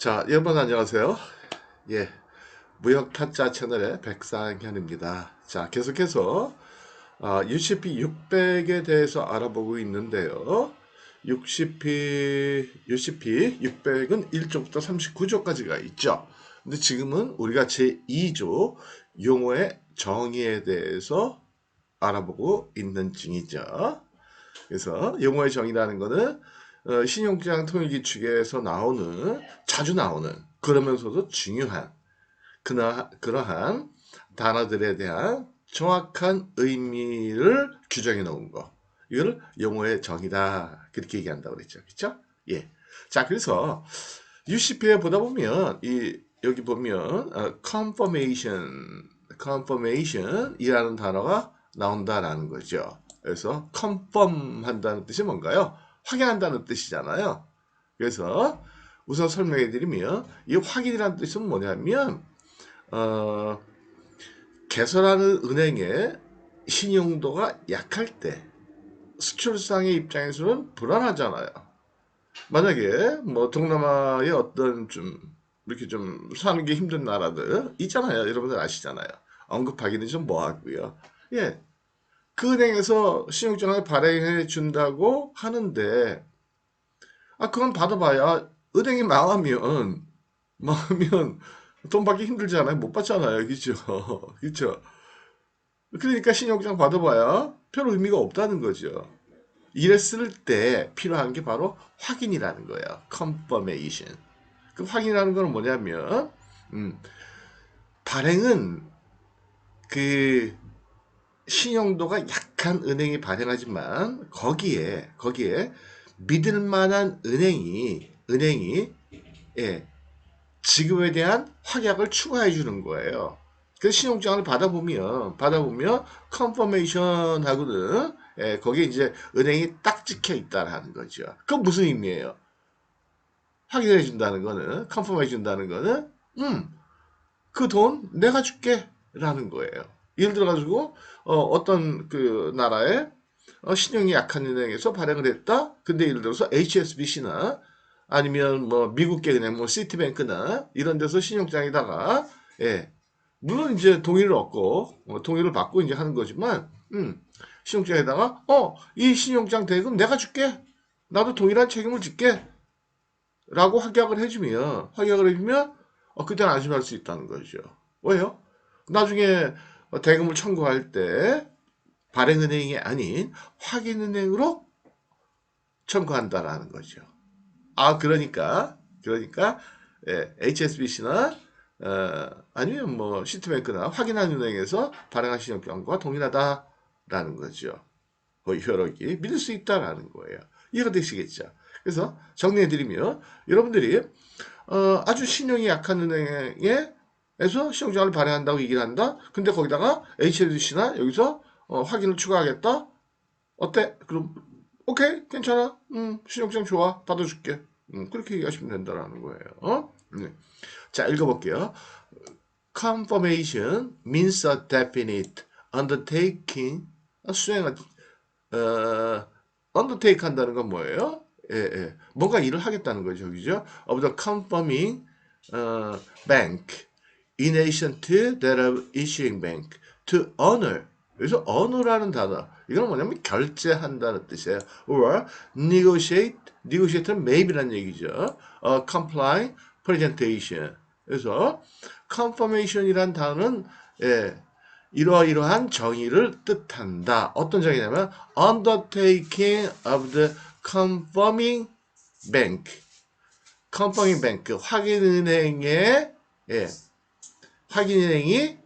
자, 여러분 안녕하세요. 예, 무역 타짜 채널의 백상현입니다. 자, 계속해서 UCP 600에 대해서 알아보고 있는데요. UCP 600은 1조부터 39조까지가 있죠. 근데 지금은 우리가 제2조 용어의 정의에 대해서 알아보고 있는 중이죠. 그래서 용어의 정의라는 것은 신용장 통일기축에서 자주 나오는 그러면서도 중요한 그러한 단어들에 대한 정확한 의미를 규정해 놓은 거. 이걸 용어의 정의다. 그렇게 얘기한다고 그랬죠. 그렇죠? 예. 자, 그래서 UCP에 보다 보면 여기 보면 confirmation이라는 단어가 나온다라는 거죠. 그래서 confirm 한다는 뜻이 뭔가요? 확인한다는 뜻이잖아요. 그래서 우선 설명해 드리면 이 확인이라는 뜻은 뭐냐면 개설하는 은행의 신용도가 약할 때 수출상의 입장에서는 불안하잖아요. 만약에 뭐 동남아의 어떤 좀 이렇게 좀 사는 게 힘든 나라들 있잖아요. 여러분들 아시잖아요. 언급하기는 좀 뭐하고요. 예, 그 은행에서 신용장을 발행해 준다고 하는데 그건 받아봐야 은행이 망하면 돈 받기 힘들잖아요. 못 받잖아요. 그죠? 그죠? 그러니까 신용장 받아봐야 별 의미가 없다는 거죠. 이랬을 때 필요한 게 바로 확인이라는 거예요. confirmation. 그 확인이라는 건 뭐냐면 발행은 그 신용도가 약한 은행이 발행하지만 거기에 믿을 만한 은행이 예, 지급에 대한 확약을 추가해 주는 거예요. 그래서 신용장을 받아보면 컨퍼메이션 하고는 거기에 이제 은행이 딱 찍혀 있다라는 거죠. 그건 무슨 의미예요? 확인해 준다는 거는 컨퍼메이션 준다는 거는 그 돈 내가 줄게 라는 거예요. 예를 들어 가지고 어떤 그 나라에 신용이 약한 은행에서 발행을 했다. 근데 예를 들어서 HSBC나 아니면 뭐 미국계 은행 뭐 시티뱅크나 이런 데서 신용장에다가 물론 이제 동의를 받고 이제 하는 거지만 신용장에다가 이 신용장 대금 내가 줄게. 나도 동일한 책임을 질게. 라고 확약을 해주면 그때는 안심할 수 있다는 거죠. 왜요? 나중에 대금을 청구할 때 발행은행이 아닌 확인은행으로 청구한다라는 거죠. 그러니까 HSBC나 아니면 뭐 시티뱅크나 확인한 은행에서 발행한 신용장과 동일하다라는 거죠. 효력이 믿을 수 있다라는 거예요. 이해가 되시겠죠? 그래서 정리해드리면 여러분들이 아주 신용이 약한 은행에서 신용장을 발행한다고 얘기를 한다. 근데 거기다가 HSBC나 여기서 확인을 추가하겠다. 어때? 그럼 오케이 괜찮아. 신용장 좋아 받아줄게. 그렇게 얘기하시면 된다라는 거예요. 네. 자 읽어볼게요. Confirmation means a definite undertaking. undertake 한다는 건 뭐예요? 뭔가 일을 하겠다는 거죠, 그죠? Of the confirming bank in addition to that of issuing bank to honor. 여기서 honor라는 단어, 이건 뭐냐면 결제한다는 뜻이에요. Or negotiate는 maybe라는 얘기죠. comply, presentation. 그래서 confirmation이란 단어는 이러한 정의를 뜻한다. 어떤 정의냐면 undertaking of the confirming bank. confirming bank 확인은행이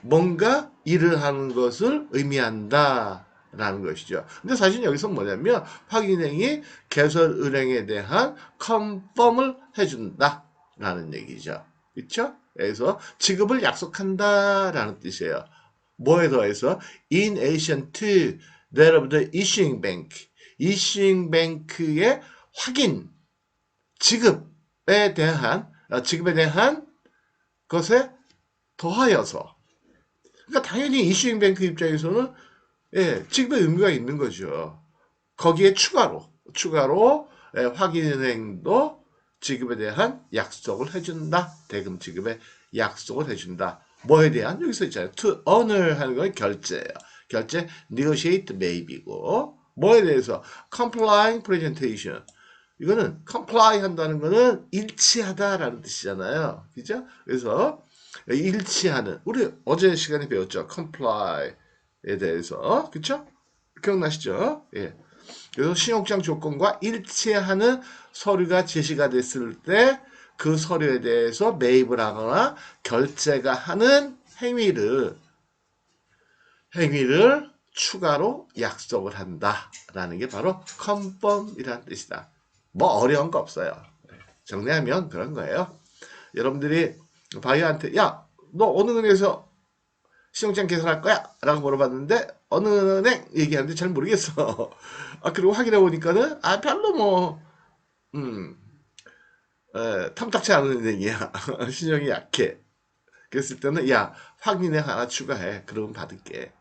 뭔가 일을 하는 것을 의미한다라는 것이죠. 근데 사실 여기서 뭐냐면 확인은행이 개설은행에 대한 컨펌을 해준다라는 얘기죠. 그렇죠? 그래서 지급을 약속한다라는 뜻이에요. 뭐에 더해서 in addition to that of the issuing bank. issuing bank의 확인, 지급에 대한 것에 더하여서. 그러니까 당연히 이슈잉 뱅크 입장에서는 지급의 의미가 있는 거죠. 거기에 추가로 확인은행도 지급에 대한 약속을 해준다. 대금 지급에 약속을 해준다. 뭐에 대한? 여기서 있잖아요. to honor 하는 건 결제예요. 결제 negotiate maybe고 뭐에 대해서? complying presentation. 이거는 comply 한다는 거는 일치하다라는 뜻이잖아요. 그죠? 그래서 일치하는 우리 어제 시간에 배웠죠. comply에 대해서. 그쵸? 기억나시죠? 예. 그래서 신용장 조건과 일치하는 서류가 제시가 됐을 때 그 서류에 대해서 매입을 하거나 결제가 하는 행위를 추가로 약속을 한다라는 게 바로 confirm이라는 뜻이다. 뭐 어려운 거 없어요. 정리하면 그런 거예요. 여러분들이 바이오한테 야, 너 어느 은행에서 신용장 계산할 거야? 라고 물어봤는데 어느 은행 얘기하는데 잘 모르겠어. 그리고 확인해 보니까는 별로 뭐 탐탁치 않은 은행이야. 신용이 약해. 그랬을 때는 야, 확인해 하나 추가해. 그러면 받을게.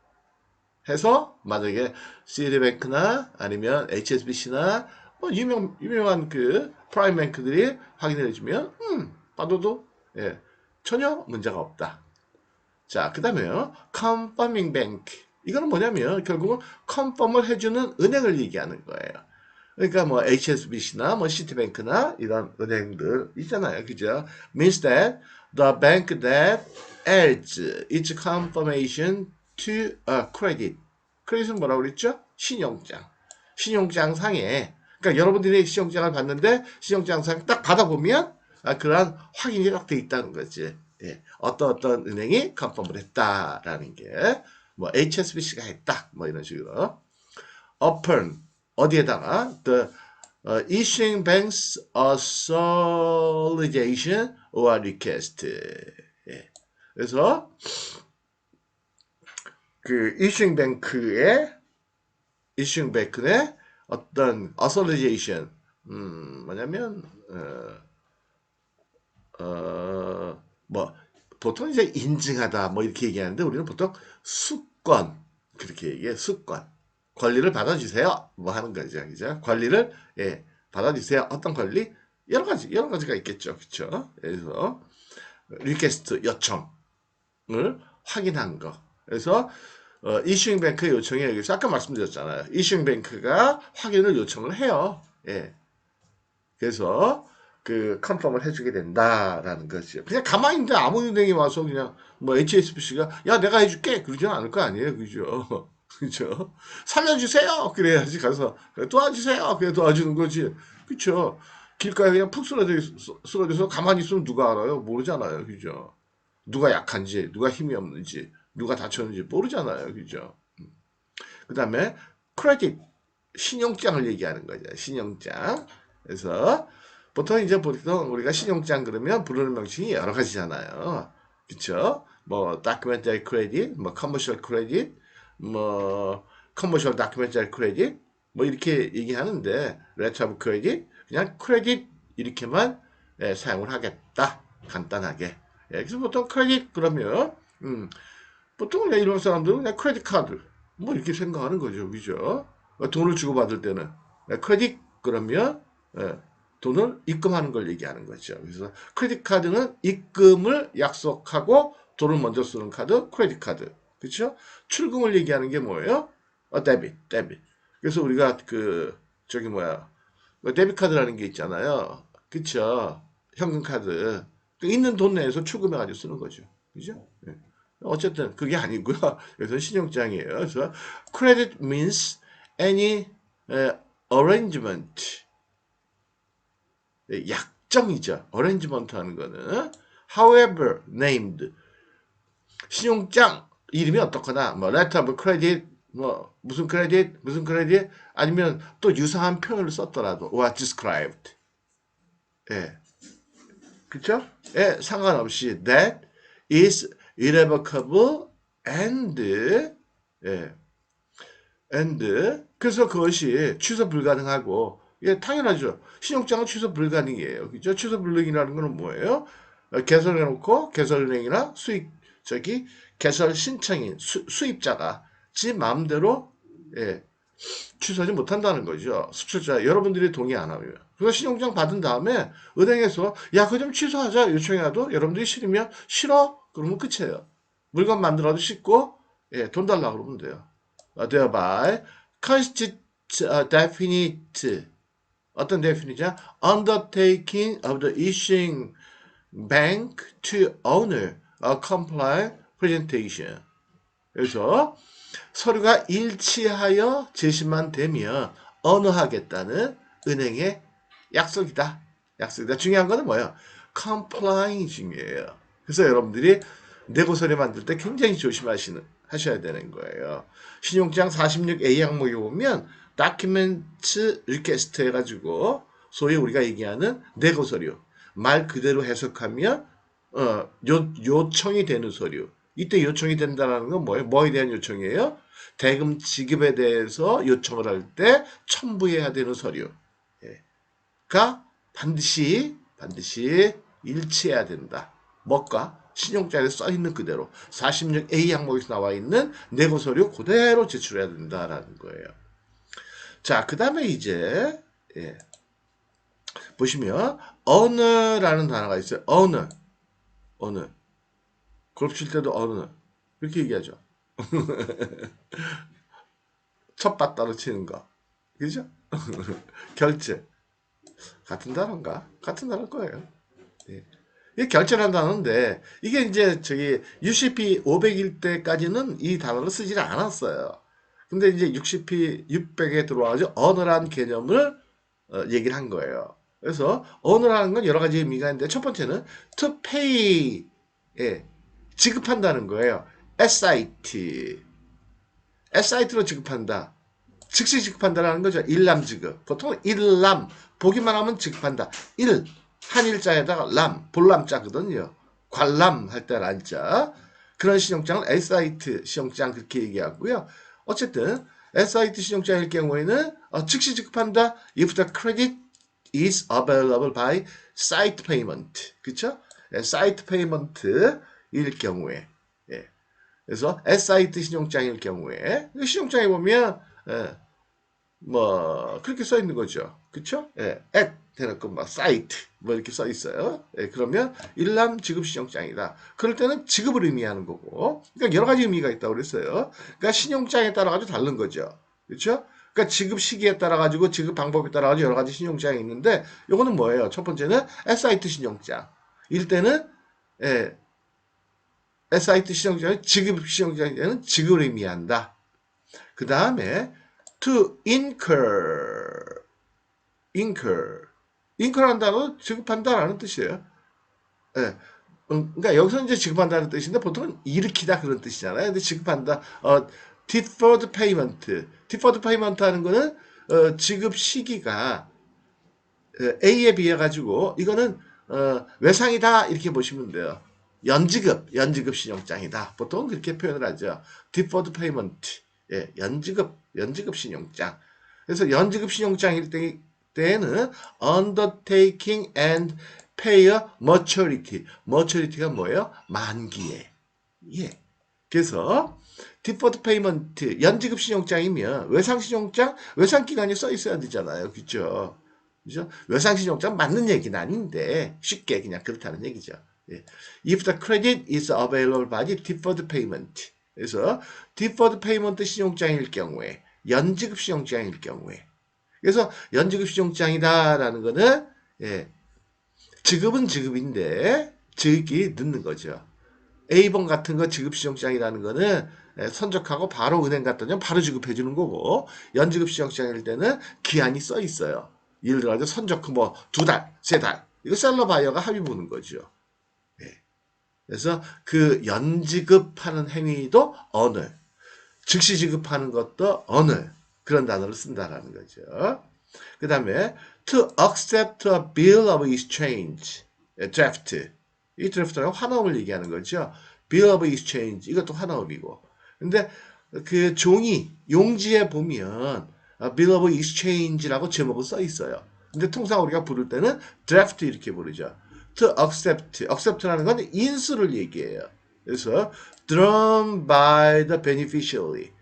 해서 만약에 시티뱅크나 아니면 HSBC나 뭐 유명한 그 프라임 뱅크들이 확인해 주면 받아도 예, 전혀 문제가 없다. 자, 그다음에요. confirming bank. 이거는 뭐냐면 결국은 컨펌을 해주는 은행을 얘기하는 거예요. 그러니까 뭐 HSBC나 뭐 시티뱅크나 이런 은행들 있잖아요. 그죠? means that the bank that adds its confirmation to a credit. 크레딧은 뭐라고 그랬죠? 신용장. 신용장 상에 그러니까 여러분들이 신용장을 받는데 신용장 상 딱 받아보면 그러한 확인이 딱 돼 있다는 거지. 예. 어떤 은행이 컨펌을 했다라는 게 뭐 HSBC가 했다 뭐 이런 식으로 upon 어디에다가 the issuing bank's authorization or request. 예. 그래서 그 issuing bank의 어떤 authorization 뭐냐면 뭐 보통 이제 인증하다 뭐 이렇게 얘기하는데 우리는 보통 수권 그렇게 얘기해. 수권 권리를 받아주세요 뭐 하는 거죠. 그죠? 권리를 예, 받아주세요. 어떤 권리? 여러 가지가 있겠죠. 그렇죠? 그래서 리퀘스트 요청을 확인한 거. 그래서 이슈잉 뱅크 요청에 여기서 아까 말씀드렸잖아요. 이슈잉 뱅크가 확인을 요청을 해요. 예. 그래서 그 컨펌을 해주게 된다라는 거죠. 그냥 가만히 있는데 아무 은행이 와서 그냥 뭐 HSBC가 야 내가 해줄게 그러지는 않을 거 아니에요, 그죠? 그죠? 살려주세요. 그래야지 가서 도와주세요. 그래 도와주는 거지, 그죠? 길가에 그냥 푹 쓰러져서 가만히 있으면 누가 알아요? 모르잖아요, 그죠? 누가 약한지, 누가 힘이 없는지, 누가 다쳤는지 모르잖아요, 그죠? 그 다음에 크레딧 신용장을 얘기하는 거죠, 신용장. 그래서 보통 우리가 신용장 그러면 부르는 명칭이 여러 가지잖아요. 그쵸? 뭐, documentary credit, 뭐, commercial credit, 뭐, commercial documentary credit, 뭐, 이렇게 얘기하는데, letter of credit, 그냥 credit, 이렇게만 사용을 하겠다. 간단하게. 그래서 보통 credit 그러면, 보통 그냥 이런 사람들은 그냥 크레딧 카드, 뭐, 이렇게 생각하는 거죠. 그죠? 돈을 주고받을 때는. 크레딧 그러면, 돈을 입금하는 걸 얘기하는 거죠. 그래서 크레딧 카드는 입금을 약속하고 돈을 먼저 쓰는 카드, 크레딧 카드. 그렇죠? 출금을 얘기하는 게 뭐예요? 데빗. 그래서 우리가 데빗 카드라는 게 있잖아요. 그렇죠? 현금 카드. 있는 돈 내에서 출금해 가지고 쓰는 거죠. 그죠? 네. 어쨌든 그게 아니고요. 그래서 신용장이에요. 그래서 credit means any arrangement 약정이죠. 어레인지먼트 하는 거는 however named 신용장 이름이 어떻거나 뭐 letter of credit 뭐 무슨 크레딧 아니면 또 유사한 표현을 썼더라도 or described 예. 그쵸? 예, 상관없이 that is irrevocable and 예. and 그래서 그것이 취소 불가능하고 예, 당연하죠. 신용장은 취소 불가능이에요. 그죠? 취소 불능이라는 거는 뭐예요? 개설해놓고 개설은행이나 개설 신청인 수입자가 지 마음대로 예, 취소하지 못한다는 거죠. 수출자 여러분들이 동의 안 하면. 그래서 신용장 받은 다음에 은행에서 야 그거 좀 취소하자 요청해도 여러분들이 싫으면 싫어 그러면 끝이에요. 물건 만들어도 씻고 예, 돈 달라 그러면 돼요. thereby constitute definite 어떤 definite냐? Undertaking of the issuing bank to honor a compliant presentation. 그래서 서류가 일치하여 제시만 되면 언어하겠다는 은행의 약속이다. 약속이다. 중요한 거는 뭐예요? complying 중요해요. 그래서 여러분들이 내고 서류 만들 때 굉장히 하셔야 되는 거예요. 신용장 46A 항목에 보면 document request 해가지고 소위 우리가 얘기하는 내고 서류 말 그대로 해석하면 요청이 되는 서류. 이때 요청이 된다는 건 뭐예요? 뭐에 대한 요청이에요? 대금 지급에 대해서 요청을 할 때 첨부해야 되는 서류가 반드시 일치해야 된다. 뭐가? 신용장에 써 있는 그대로 46A 항목에서 나와 있는 내고 서류 그대로 제출해야 된다라는 거예요. 자, 그 다음에 이제 보시면 언어라는 단어가 있어요. 언어. 골프 칠 때도 언어. 이렇게 얘기하죠. 첫밭 따로 치는 거. 그죠? 결제. 같은 단어인가? 같은 단어일 거예요. 예. 이게 결제라는 단어인데, 이게 이제 UCP 500일 때까지는 이 단어를 쓰지 않았어요. 근데 이제 60P 600에 들어와가지고 언어라는 개념을 얘기를 한 거예요. 그래서 언어라는 건 여러 가지 의미가 있는데, 첫 번째는 to pay, 지급한다는 거예요. SIT로 지급한다. 즉시 지급한다라는 거죠. 일람 지급. 보통 일람 보기만 하면 지급한다. 한일자에다가 볼람자거든요. 관람 할 때 란자. 그런 신용장을 SIT 신용장 그렇게 얘기하고요. 어쨌든 SIT 신용장일 경우에는 즉시 지급한다. If the credit is available by site payment. 그렇죠? site payment일 경우에. 그래서 SIT 신용장일 경우에 신용장에 보면 뭐 그렇게 써 있는 거죠. 그렇죠? at 대놓고 막 site 뭐 이렇게 써 있어요. 그러면 일람 지급 신용장이다. 그럴 때는 지급을 의미하는 거고. 그러니까 여러 가지 의미가 있다고 그랬어요. 그러니까 신용장에 따라 가지고 다른 거죠. 그렇죠? 그러니까 지급 시기에 따라 가지고 지급 방법에 따라 가지고 여러 가지 신용장이 있는데 요거는 뭐예요? 첫 번째는 SIT 신용장. 일 때는 SIT 신용장은 지급 신용장에는 지급을 의미한다. 그 다음에 to incur라는 단어는 지급한다라는 뜻이에요. 그러니까 여기서 이제 지급한다는 뜻인데 보통은 일으키다 그런 뜻이잖아요. 근데 지급한다. deferred payment 하는 거는 지급 시기가 A에 비해 가지고 이거는 외상이다 이렇게 보시면 돼요. 연지급 신용장이다. 보통 그렇게 표현을 하죠. deferred payment. 연지급 신용장. 그래서 연지급 신용장일 때에는 undertaking and pay a maturity. maturity가 뭐예요? 만기에. 그래서 deferred payment, 연지급 신용장이면 외상신용장, 외상기간이 써 있어야 되잖아요. 그죠? 외상신용장 맞는 얘기는 아닌데 쉽게 그냥 그렇다는 얘기죠. If the credit is available by deferred payment. 그래서 deferred payment 신용장일 경우에, 연지급 신용장일 경우에. 그래서 연지급 신용장이다라는 거는 지급은 지급인데 지급이 늦는 거죠. A번 같은 거 지급 신용장이라는 거는 선적하고 바로 은행 갖다 주면 바로 지급해 주는 거고, 연지급 신용장일 때는 기한이 써 있어요. 예를 들어 선적 뭐 2달, 3달. 이거 셀러 바이어가 합의 보는 거죠. 그래서 그 연지급하는 행위도 언어, 즉시 지급하는 것도 언어, 그런 단어를 쓴다라는 거죠. 그 다음에 to accept a bill of exchange, draft. 이 드래프트는 환원을 얘기하는 거죠. bill of exchange, 이것도 환원이고. 근데 그 종이, 용지에 보면 bill of exchange라고 제목을 써 있어요. 근데 통상 우리가 부를 때는 draft 이렇게 부르죠. to accept라는 건 인수를 얘기해요. 그래서 drawn by the beneficiary.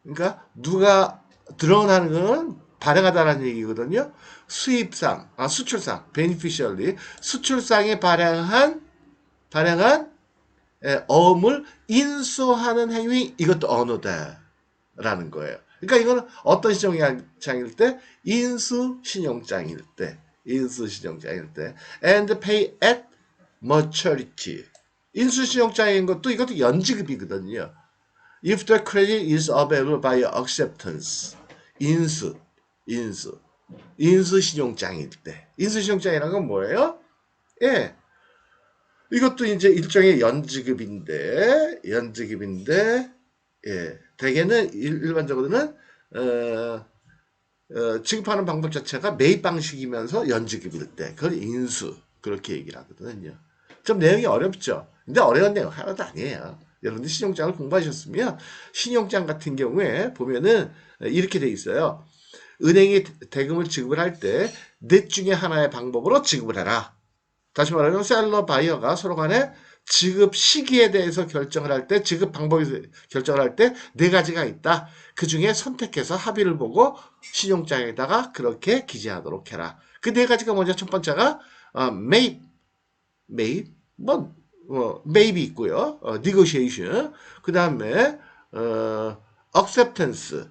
그러니까 누가 드러나는 거는 발행하다라는 얘기거든요. 수입상, 수출상, beneficially 수출상에 발행한 어음을 인수하는 행위 이것도 언어다라는 거예요. 그러니까 이거는 어떤 신용장일 때 인수신용장일 때 and pay at maturity 인수신용장인 것도 이것도 연지급이거든요. If the credit is available by acceptance 인수신용장일 때 인수신용장이라는 건 뭐예요? 예. 이것도 이제 일종의 연지급인데, 예, 대개는 일반적으로는 지급하는 방법 자체가 매입 방식이면서 연지급일 때, 그걸 인수 그렇게 얘기를 하거든요. 좀 내용이 어렵죠. 근데 어려운 내용 하나도 아니에요. 여러분들 신용장을 공부하셨으면 신용장 같은 경우에 보면은 이렇게 돼 있어요. 은행이 대금을 지급을 할 때 넷 중에 하나의 방법으로 지급을 해라. 다시 말하면 셀러 바이어가 서로 간에 지급 시기에 대해서 결정을 할 때, 지급 방법에 결정을 할 때 네 가지가 있다. 그 중에 선택해서 합의를 보고 신용장에다가 그렇게 기재하도록 해라. 그 네 가지가 먼저 첫 번째가 매입, 매입이 있고요. negotiation, 그 다음에 acceptance,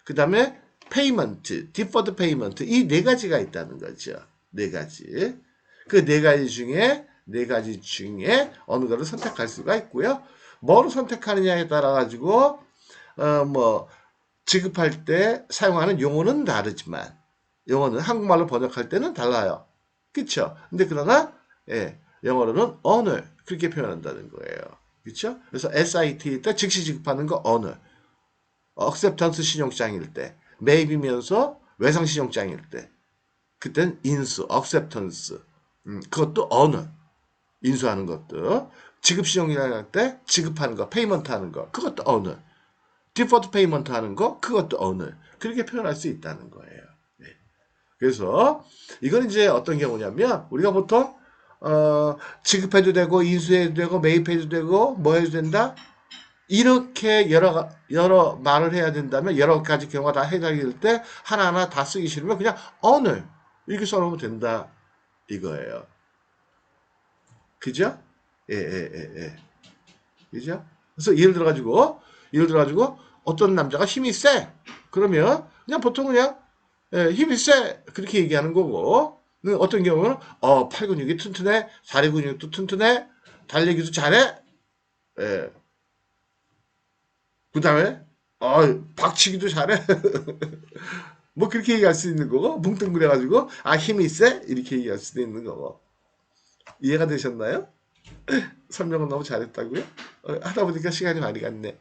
그 다음에 payment, deferred payment 이 네 가지가 있다는 거죠. 네 가지. 그 네 가지 중에 어느 거를 선택할 수가 있고요. 뭐로 선택하느냐에 따라 가지고 지급할 때 사용하는 용어는 다르지만 용어는 한국말로 번역할 때는 달라요. 그렇죠? 근데 그러나 영어로는 honor 그렇게 표현한다는 거예요. 그렇죠? 그래서 SIT 때 즉시 지급하는 거 honor. acceptance 신용장일 때, 매입이면서 외상 신용장일 때, 그때는 인수, acceptance. 그것도 honor. 인수하는 것도. 지급 신용이라고 할 때 지급하는 거, 페이먼트 하는 거, 그것도 honor. 디퍼트 페이먼트 하는 거, 그것도 honor. 그렇게 표현할 수 있다는 거예요. 네. 그래서 이건 이제 어떤 경우냐면 우리가 보통 지급해도 되고 인수해도 되고 매입해도 되고 뭐 해도 된다. 이렇게 여러 말을 해야 된다면 여러 가지 경우가 다 해당될 때 하나하나 다 쓰기 싫으면 그냥 honor 이렇게 써놓으면 된다 이거예요. 그죠? 예. 그죠? 그래서 예를 들어가지고 어떤 남자가 힘이 세. 그러면 그냥 보통 그냥 힘이 세 그렇게 얘기하는 거고 어떤 경우는 팔 근육이 튼튼해, 다리 근육도 튼튼해, 달리기도 잘해. 예. 그 다음에 박치기도 잘해. 뭐 그렇게 얘기할 수 있는 거고 뭉뚱그려가지고 힘이 세 이렇게 얘기할 수도 있는 거고 이해가 되셨나요? 설명은 너무 잘했다고요? 하다 보니까 시간이 많이 갔네.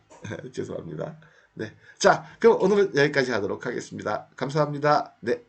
죄송합니다. 네. 자, 그럼 오늘은 여기까지 하도록 하겠습니다. 감사합니다. 네.